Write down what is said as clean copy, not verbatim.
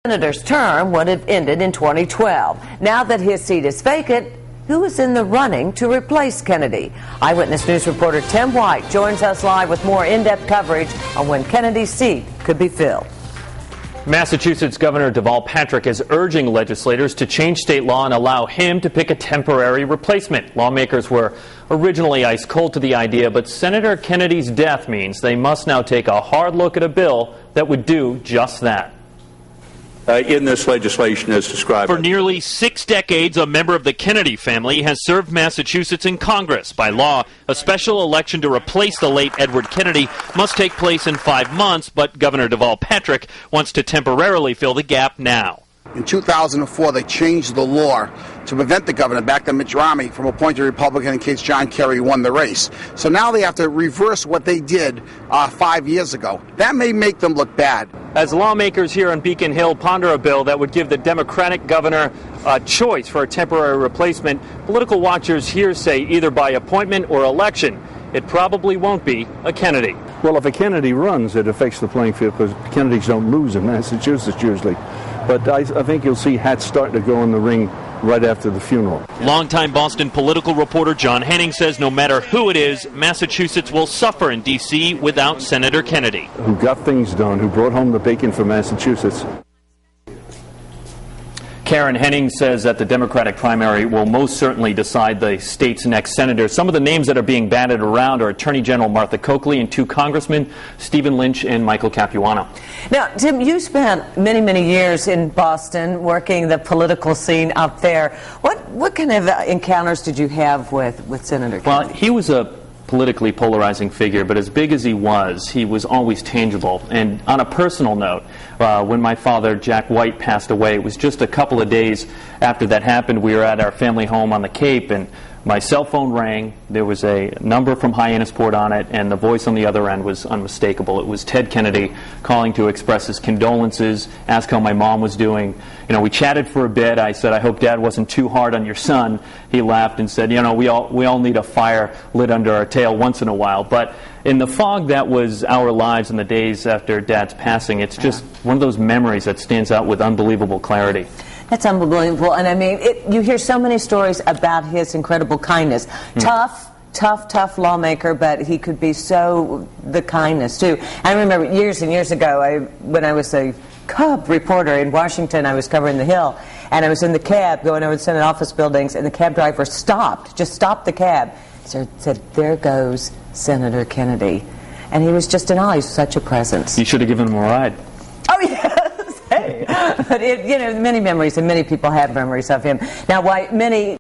Senator's term would have ended in 2012. Now that his seat is vacant, who is in the running to replace Kennedy? Eyewitness News reporter Tim White joins us live with more in-depth coverage on when Kennedy's seat could be filled. Massachusetts Governor Deval Patrick is urging legislators to change state law and allow him to pick a temporary replacement. Lawmakers were originally ice cold to the idea, but Senator Kennedy's death means they must now take a hard look at a bill that would do just that. In this legislation as described. For nearly 6 decades, a member of the Kennedy family has served Massachusetts in Congress. By law, a special election to replace the late Edward Kennedy must take place in 5 months, but Governor Deval Patrick wants to temporarily fill the gap now. In 2004, they changed the law to prevent the governor, back to Mitt Romney, from appointing a Republican in case John Kerry won the race. So now they have to reverse what they did 5 years ago. That may make them look bad. As lawmakers here on Beacon Hill ponder a bill that would give the Democratic governor a choice for a temporary replacement, political watchers here say either by appointment or election, it probably won't be a Kennedy. Well, if a Kennedy runs, it affects the playing field because Kennedys don't lose in Massachusetts usually. But I think you'll see hats starting to go in the ring right after the funeral. Longtime Boston political reporter John Henning says no matter who it is, Massachusetts will suffer in D.C. without Senator Kennedy. Who got things done, who brought home the bacon for Massachusetts. Karen Henning says that the Democratic primary will most certainly decide the state's next senator. Some of the names that are being batted around are Attorney General Martha Coakley and 2 congressmen, Stephen Lynch and Michael Capuano. Now, Tim, you spent many, many years in Boston working the political scene up there. What kind of encounters did you have with Senator Kennedy? Well, he was a politically polarizing figure, but as big as he was always tangible. And on a personal note, when my father, Jack White, passed away, it was just a couple of days after that happened. We were at our family home on the Cape, and my cell phone rang. There was a number from Hyannisport on it, and the voice on the other end was unmistakable. It was Ted Kennedy calling to express his condolences, ask how my mom was doing. You know, we chatted for a bit. I said, I hope Dad wasn't too hard on your son. He laughed and said, you know, we all need a fire lit under our tail once in a while. But in the fog that was our lives in the days after Dad's passing, it's just one of those memories that stands out with unbelievable clarity. That's unbelievable. And I mean, you hear so many stories about his incredible kindness. Tough lawmaker, but he could be so the kindness, too. I remember years and years ago, when I was a cub reporter in Washington, I was covering the Hill, and I was in the cab going over the Senate office buildings, and the cab driver just stopped the cab, said, there goes Senator Kennedy. And he was just in awe. He's such a presence. You should have given him a ride. Oh, yes. Hey. But, you know, many memories, and many people have memories of him. Now, why many